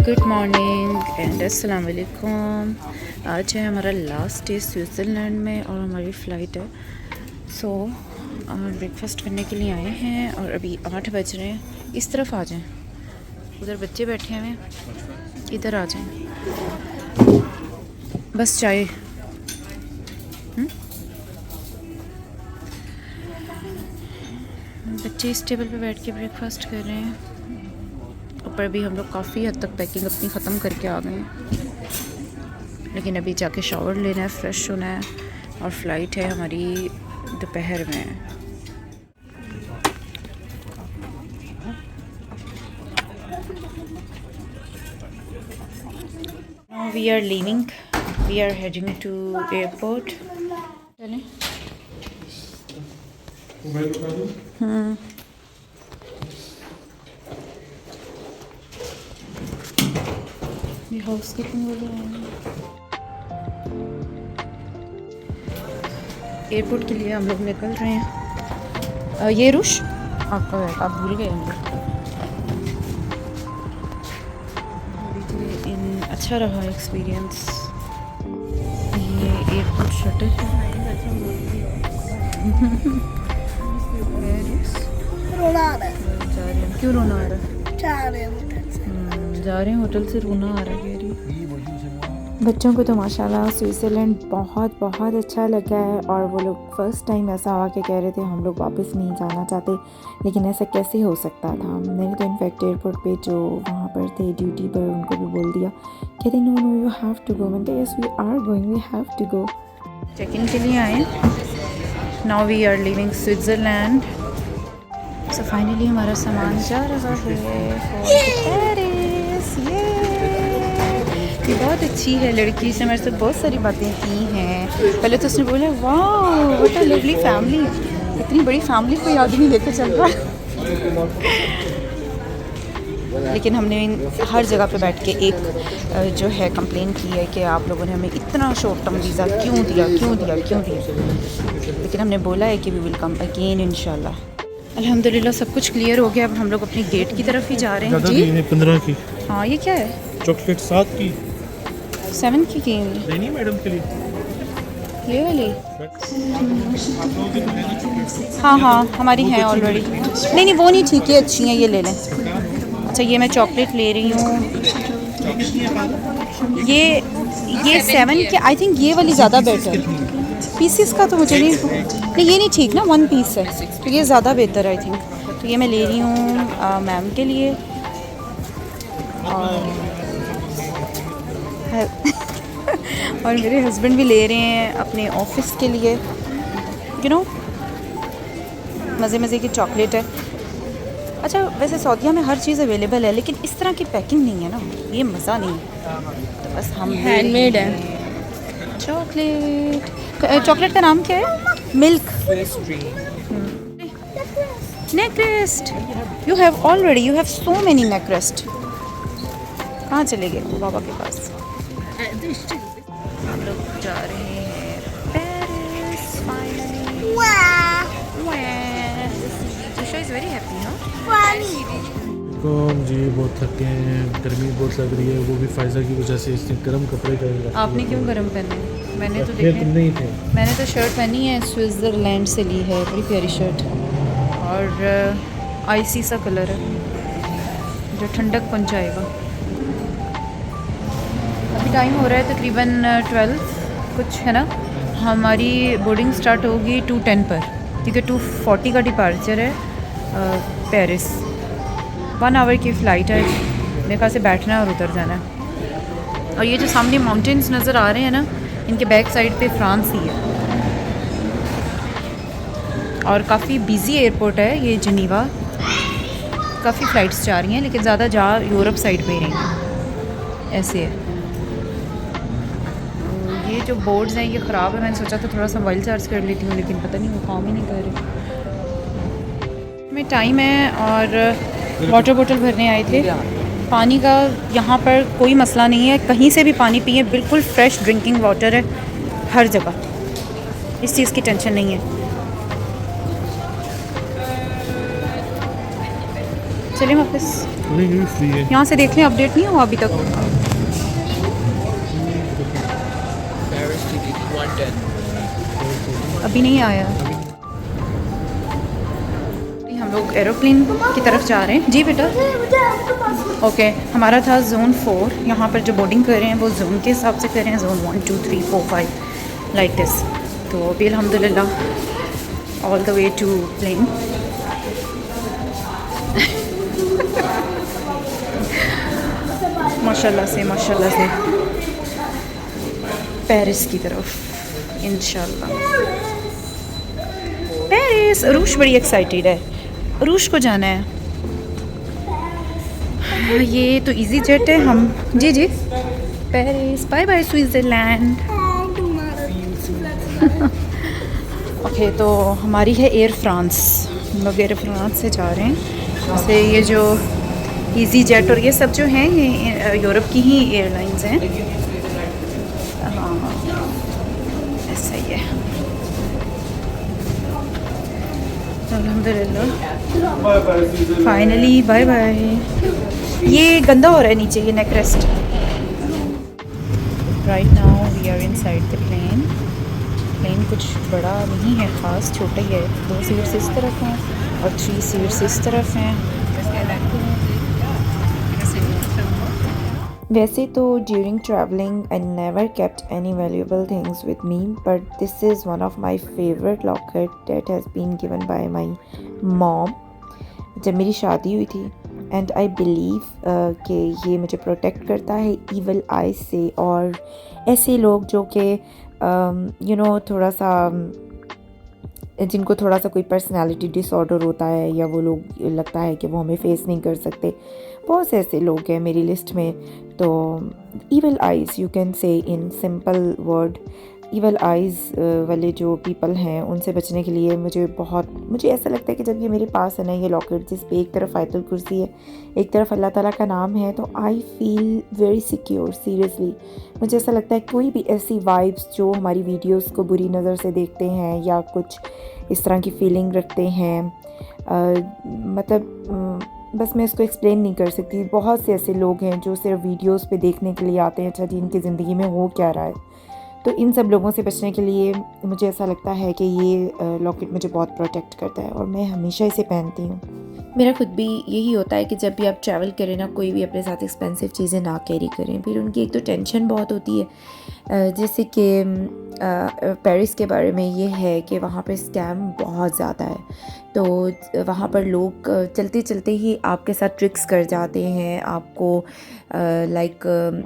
Good morning and अस्सलाम वालेकुम। आज है हमारा लास्ट डे स्विट्ज़रलैंड में और हमारी फ़्लाइट है। सो ब्रेकफास्ट करने के लिए आए हैं और अभी 8 बज रहे हैं। इस तरफ आ जाएं, उधर बच्चे बैठे हुए हैं, इधर आ जाएं। बस चाय बच्चे इस टेबल पे बैठ के ब्रेकफास्ट कर रहे हैं। ऊपर भी हम लोग काफ़ी हद तक पैकिंग अपनी ख़त्म करके आ गए हैं, लेकिन अभी जाके शावर लेना है, फ्रेश होना है और फ़्लाइट है हमारी दोपहर में। Now we are leaving. We are heading to airport. चलें? ये हाउस कीपिंग वाले हैं। एयरपोर्ट के लिए हम लोग निकल रहे हैं। ये रुश आपका है, आप भूल गए होंगे। इन अच्छा रहा एक्सपीरियंस। ये एयरपोर्ट शटल रोना आ रहा है। जा रहे हैं। क्यों रोना आ रहा है? जा रहे हैं होटल से, रोना आ रहा है। बच्चों को तो माशाल्लाह स्विट्ज़रलैंड बहुत बहुत अच्छा लगा है और वो लोग फ़र्स्ट टाइम ऐसा हुआ कि कह रहे थे हम लोग वापस नहीं जाना चाहते, लेकिन ऐसा कैसे हो सकता था। मैंने तो इनफैक्ट एयरपोर्ट पे जो वहाँ पर थे ड्यूटी पर उनको भी बोल दिया, कहते no no you have to go. मैंने yes we are going, we have to go. Check in के लिए आए। Now we are living Switzerland. So finally हमारा सामान जा रहा है। ये बहुत अच्छी है लड़की, से मेरे से बहुत सारी बातें की हैं। पहले तो उसने बोला वाह व्हाट अ लवली फैमिली, इतनी बड़ी फैमिली कोई आदमी लेकर चल रहा है। लेकिन हमने हर जगह पे बैठ के एक जो है कंप्लेन की है कि आप लोगों ने हमें इतना शॉर्ट टर्म वीज़ा क्यों दिया। लेकिन हमने बोला है कि वी विल कम अगेन इंशाल्लाह। अल्हम्दुलिल्लाह सब कुछ क्लियर हो गया। अब हम लोग अपनी गेट की तरफ ही जा रहे हैं। जी 15 की। हाँ ये क्या है? चॉकलेट 7 की 7 की नहीं मैडम के लिए ये वाली। हाँ हमारी है ऑलरेडी। नहीं वो नहीं ठीक है, अच्छी हैं, ये ले लें। अच्छा ये मैं चॉकलेट ले रही हूँ। ये 7 के आई थिंक ये वाली ज़्यादा बेटर। पीसीस का तो मुझे नहीं ये नहीं ठीक ना, 1 पीस है तो ये ज़्यादा बेहतर है आई थिंक। तो ये मैं ले रही हूँ मैम के लिए और मेरे हस्बैंड भी ले रहे हैं अपने ऑफिस के लिए। यू नो मज़े की चॉकलेट है। अच्छा वैसे सऊदीया में हर चीज़ अवेलेबल है, लेकिन इस तरह की पैकिंग नहीं है ना, ये मज़ा नहीं है। तो बस हम हैंडमेड है। चॉकलेट का नाम क्या है? Milk neck rest. You have so many neck rest. कहाँ चले गए बाबा के पास? हम लोग जा रहे हैं Paris finally. Tusha is very happy no. जी बहुत थके हैं, गर्मी बहुत लग रही है, वो भी फायजा की वजह से। इसने गर्म कपड़े पहने। आपने क्यों गर्म पहने? मैंने तो देखे नहीं थे। मैंने तो शर्ट पहनी है, स्विट्ज़रलैंड से ली है, बड़ी प्यारी शर्ट और आइसी सा कलर है जो ठंडक पहुंचाएगा। अभी टाइम हो रहा है तकरीबन 12 कुछ है ना। हमारी बोर्डिंग स्टार्ट होगी 2:10 पर, क्योंकि 2:40 का डिपार्चर है पेरिस। 1 आवर की फ़्लाइट है। मेरे ख्याल से बैठना है और उतर जाना है। और ये जो सामने माउंटेन्स नज़र आ रहे हैं ना, इनके बैक साइड पे फ्रांस ही है। और काफ़ी बिज़ी एयरपोर्ट है ये जिनीवा। काफ़ी फ़्लाइट्स जा रही हैं, लेकिन ज़्यादा जा यूरोप साइड पे ही रही हैं। ऐसे है। तो ये जो बोर्ड्स हैं ये ख़राब है। मैंने सोचा था थोड़ा सा मोबाइल चार्ज कर लेती हूँ, लेकिन पता नहीं वो काम ही नहीं कर रहे। में टाइम है और वाटर बोतल भरने आए थे। पानी का यहाँ पर कोई मसला नहीं है, कहीं से भी पानी पिए, बिल्कुल फ़्रेश ड्रिंकिंग वाटर है हर जगह, इस चीज़ की टेंशन नहीं है। चलिए वापस नहीं ये भी फ्री है। यहाँ से देख लें, अपडेट नहीं हुआ अभी तक। अभी नहीं आया। हम लोग एरोप्लेन की तरफ जा रहे हैं। जी बेटा। ओके, हमारा था जोन 4। यहाँ पर जो बोर्डिंग कर रहे हैं वो जोन के हिसाब से कर रहे हैं, जोन 1 2 3 4 5 लाइक दिस। तो अभी अल्हम्दुलिल्लाह all the way to plane. माशाल्लाह से पेरिस की तरफ इंशाल्लाह। पेरिस, अरूश बड़ी एक्साइटेड है, अरूश को जाना है। ये तो इजी जेट है। हम जी जी Paris, bye bye Switzerland. Okay, तो हमारी है एयर फ्रांस। हम लोग एयर फ्रांस से जा रहे हैं। जैसे ये जो इजी जेट और ये सब जो हैं ये यूरोप की ही एयरलाइंस हैं। हाँ ऐसा ही है। अल्हम्दुलिल्लाह फाइनली बाय बाय। ये गंदा हो रहा है नीचे, ये neck rest. Right now we are inside the plane. Plane कुछ बड़ा नहीं है ख़ास, छोटा ही है। 2 सीट्स इस तरफ हैं और 3 सीट्स इस तरफ हैं। वैसे तो during travelling I never kept any valuable things with me, but this is one of my favourite locket that has been given by my mom जब मेरी शादी हुई थी। एंड आई बिलीव कि ये मुझे प्रोटेक्ट करता है ईवल आइज से और ऐसे लोग जो कि यू नो थोड़ा सा जिनको थोड़ा सा कोई पर्सनालिटी डिसऑर्डर होता है या वो लोग लगता है कि वो हमें फेस नहीं कर सकते। बहुत से ऐसे लोग हैं मेरी लिस्ट में। तो evil eyes you can say in simple word, evil eyes वाले जो पीपल हैं उनसे बचने के लिए मुझे ऐसा लगता है कि जब ये मेरे पास है ना ये लॉकेट, जिस पे एक तरफ आयतुल कुर्सी है एक तरफ अल्लाह ताला का नाम है, तो I feel very secure. Seriously मुझे ऐसा लगता है कोई भी ऐसी वाइब्स जो हमारी वीडियोस को बुरी नज़र से देखते हैं या कुछ इस तरह की फीलिंग रखते हैं, बस मैं इसको एक्सप्लेन नहीं कर सकती। बहुत से ऐसे लोग हैं जो सिर्फ वीडियोस पे देखने के लिए आते हैं अच्छा जी इनकी ज़िंदगी में हो क्या रहा है। तो इन सब लोगों से बचने के लिए मुझे ऐसा लगता है कि ये लॉकेट मुझे बहुत प्रोटेक्ट करता है और मैं हमेशा इसे पहनती हूँ। मेरा खुद भी यही होता है कि जब भी आप ट्रैवल करें ना, कोई भी अपने साथ एक्सपेंसिव चीज़ें ना कैरी करें। फिर उनकी एक तो टेंशन बहुत होती है, जैसे कि पेरिस के बारे में ये है कि वहाँ पर स्कैम बहुत ज़्यादा है। तो वहाँ पर लोग चलते चलते ही आपके साथ ट्रिक्स कर जाते हैं आपको,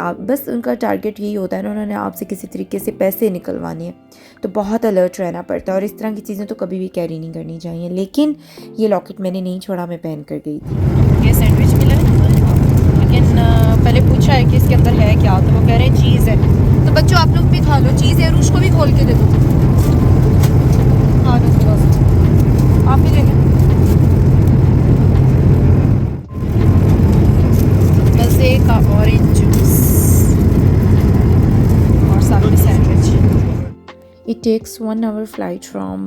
आप बस उनका टारगेट यही होता है ना, उन्होंने आपसे किसी तरीके से पैसे निकलवाने हैं। तो बहुत अलर्ट रहना पड़ता है और इस तरह की चीज़ें तो कभी भी कैरी नहीं करनी चाहिए। लेकिन ये लॉकेट मैंने नहीं छोड़ा, मैं पहन कर गई थी। ये सैंडविच मिला है, लेकिन पहले पूछा है कि इसके अंदर है क्या, तो वो कह रहे हैं चीज़ है। तो बच्चों आप लोग भी खा लो, चीज़ है, रूश को भी खोल के दे दो। खा लो थोड़ा सा, आप भी ले लें। मज़े का ऑरेंज जूस और साथ में sandwich. It takes 1 hour flight from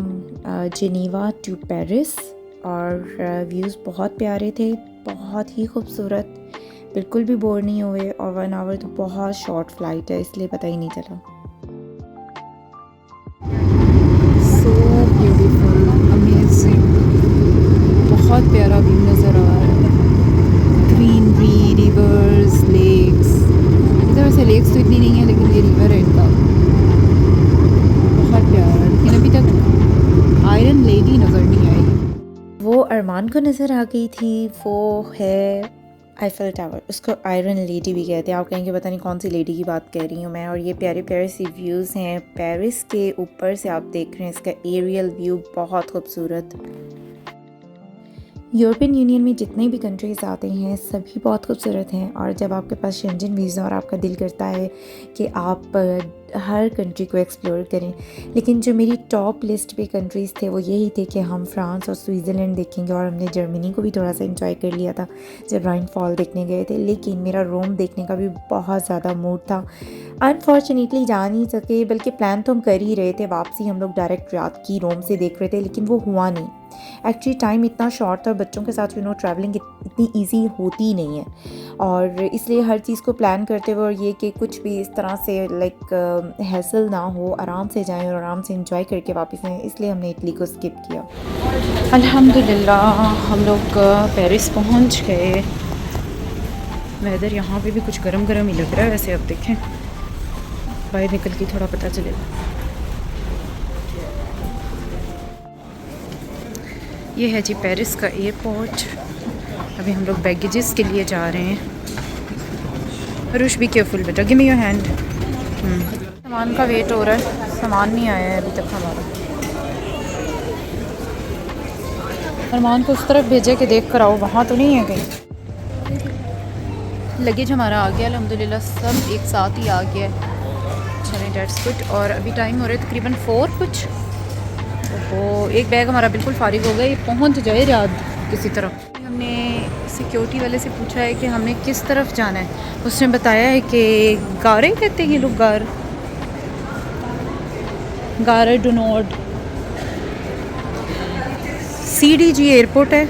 Geneva to Paris और व्यूज़ बहुत प्यारे थे, बहुत ही खूबसूरत, बिल्कुल भी बोर नहीं हुए। और 1 hour तो बहुत शॉर्ट फ्लाइट है, इसलिए पता ही नहीं चला। सो ब्यूटीफुल, अमेजिंग, बहुत प्यारा व्यू नज़र आ रहा है। Greenery, rivers, lakes. इधर वैसे लेक्स तो इतनी नहीं है लेकिन ये रिवर है इनका, बहुत प्यारा। लेकिन अभी तक आयरन लेडी नज़र नहीं आई। वो अरमान को नज़र आ गई थी, वो है आईफल टावर। उसको आयरन लेडी भी कहते हैं। आप कहेंगे पता नहीं कौन सी लेडी की बात कह रही हूँ मैं। और ये प्यारे प्यारे सी व्यूज़ हैं पेरिस के ऊपर से, आप देख रहे हैं इसका एरियल व्यू, बहुत खूबसूरत। यूरोपियन यूनियन में जितने भी कंट्रीज़ आते हैं सभी बहुत खूबसूरत हैं। और जब आपके पास शेंजन वीज़ा और आपका दिल करता है कि आप हर कंट्री को एक्सप्लोर करें, लेकिन जो मेरी टॉप लिस्ट पे कंट्रीज़ थे वो यही थे कि हम फ्रांस और स्विट्ज़रलैंड देखेंगे। और हमने जर्मनी को भी थोड़ा सा एंजॉय कर लिया था जब राइन फॉल देखने गए थे। लेकिन मेरा रोम देखने का भी बहुत ज़्यादा मूड था। अनफॉर्चुनेटली जा नहीं सके, बल्कि प्लान तो हम कर ही रहे थे। वापसी हम लोग डायरेक्ट रात की रोम से देख रहे थे, लेकिन वो हुआ नहीं। एक्चुअली टाइम इतना शॉर्ट था और बच्चों के साथ ट्रैवलिंग इतनी ईजी होती नहीं है, और इसलिए हर चीज़ को प्लान करते हुए और ये कि कुछ भी इस तरह से लाइक हैसल ना हो, आराम से जाएं और आराम से इंजॉय करके वापस आएँ, इसलिए हमने इटली को स्किप किया। अल्हम्दुलिल्लाह हम लोग पेरिस पहुंच गए। वेदर यहाँ पे भी कुछ गरम गरम ही लग रहा है वैसे, अब देखें बाहर निकल के थोड़ा पता चलेगा। ये है जी पेरिस का एयरपोर्ट। अभी हम लोग बैगेजेस के लिए जा रहे हैं। रुश बी केयरफुल बेटा, गिव मी योर हैंड। सामान का वेट हो रहा है, सामान नहीं आया है अभी तक हमारा। अरमान को उस तरफ भेजे कि देख कर आओ, वहाँ तो नहीं है कहीं। लगेज हमारा आ गया अल्हम्दुलिल्लाह, सब एक साथ ही आ गया है। चलें डेट्स गुड। और अभी टाइम हो रहा है तकरीबन 4 कुछ। तो एक बैग हमारा बिल्कुल फारिग हो गया, ये पहुंच जाए रियाद किसी तरह। हमने सिक्योरिटी वाले से पूछा है कि हमने किस तरफ जाना है। उसने बताया है कि गारे कहते हैं ये लोग, गारे डू नॉट। CDG एयरपोर्ट है,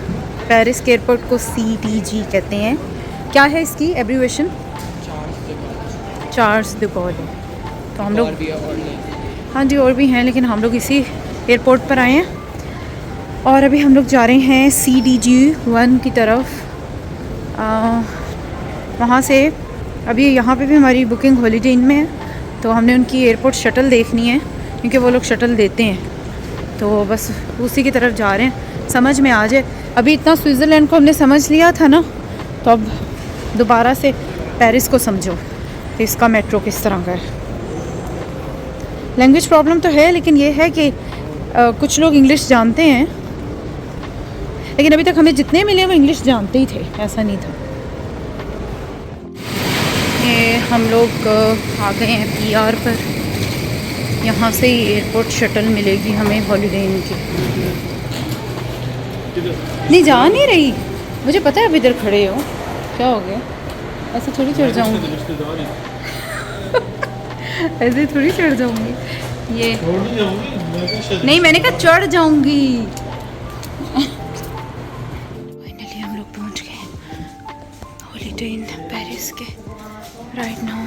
पेरिस के एयरपोर्ट को CDG कहते हैं। क्या है इसकी एब्रीवेशन? चार्ल्स द गॉल है। तो हम लोग, हाँ जी और भी हैं, लेकिन हम लोग इसी एयरपोर्ट पर आए हैं और अभी हम लोग जा रहे हैं CDG 1 की तरफ। वहाँ से अभी यहाँ पे भी हमारी बुकिंग हॉलीडे इन में है, तो हमने उनकी एयरपोर्ट शटल देखनी है क्योंकि वो लोग शटल देते हैं। तो बस उसी की तरफ जा रहे हैं, समझ में आ जाए। अभी इतना स्विट्ज़रलैंड को हमने समझ लिया था ना, तो अब दोबारा से पेरिस को समझो इसका मेट्रो किस तरह का है। लैंग्वेज प्रॉब्लम तो है, लेकिन ये है कि कुछ लोग इंग्लिश जानते हैं, लेकिन अभी तक हमें जितने मिले वो इंग्लिश जानते ही थे, ऐसा नहीं था। ये हम लोग आ गए हैं PR पर। यहाँ से ही एयरपोर्ट शटल मिलेगी हमें हॉलीडे इन की। नहीं जा नहीं रही, मुझे पता है अब इधर खड़े हो। क्या हो गया? ऐसे थोड़ी चढ़ जाऊँगी ऐसे थोड़ी चढ़ जाऊँगी। ये नहीं, मैंने कहा चढ़ जाऊँगी। फाइनली हम लोग पहुँच गए हॉलीडे इन पेरिस के। Right now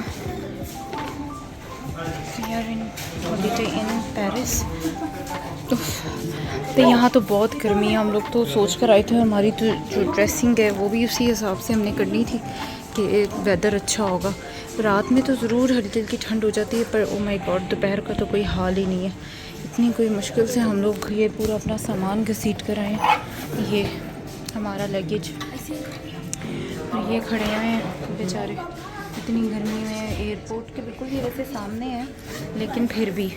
we are in Holiday Inn Paris. तो यहाँ तो बहुत गर्मी है। हम लोग तो सोच कर आए थे, हमारी तो जो ड्रेसिंग है वो भी उसी हिसाब से हमने करनी थी कि वेदर अच्छा होगा। रात में तो ज़रूर हल्की हल्की ठंड हो जाती है, पर ओ माय गॉड दोपहर का तो कोई हाल ही नहीं है। इतनी कोई मुश्किल से हम लोग ये पूरा अपना सामान घसीट कर आए। ये हमारा लगेज, और ये खड़े हैं बेचारे इतनी गर्मी में। एयरपोर्ट के बिल्कुल ही वैसे सामने है, लेकिन फिर भी।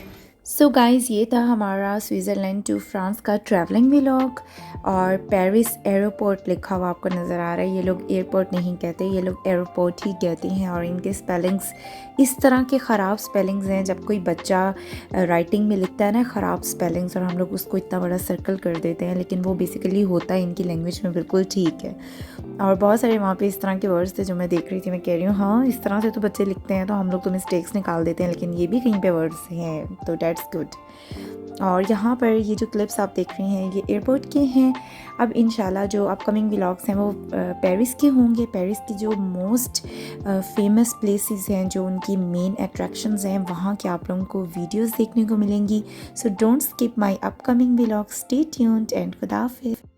सो गाइज़, ये था हमारा स्विट्ज़रलैंड टू फ्रांस का ट्रैवलिंग व्लॉग। और पेरिस एयरपोर्ट लिखा हुआ आपको नज़र आ रहा है। ये लोग एयरपोर्ट नहीं कहते, ये लोग एयरपोर्ट ही कहते हैं। और इनके स्पेलिंग्स इस तरह के ख़राब स्पेलिंग्स हैं। जब कोई बच्चा राइटिंग में लिखता है ना ख़राब स्पेलिंग्स, और हम लोग उसको इतना बड़ा सर्कल कर देते हैं, लेकिन वो बेसिकली होता है इनकी लैंग्वेज में बिल्कुल ठीक है। और बहुत सारे वहाँ पे इस तरह के वर्ड्स थे जो मैं देख रही थी। मैं कह रही हूँ हाँ, इस तरह से तो बच्चे लिखते हैं, तो हम लोग तो मिस्टेक्स निकाल देते हैं, लेकिन ये भी कहीं पे वर्ड्स हैं, तो डेट्स गुड। और यहाँ पर ये जो क्लिप्स आप देख रहे हैं ये एयरपोर्ट के हैं। अब इंशाल्लाह जो अपकमिंग व्लॉग्स हैं वो पेरिस के होंगे। पेरिस की जो मोस्ट फेमस प्लेसेस हैं, जो उनकी मेन अट्रैक्शंस हैं, वहाँ के आप लोगों को वीडियोस देखने को मिलेंगी। So don't skip my upcoming vlog, stay tuned and खुदा हाफिज़।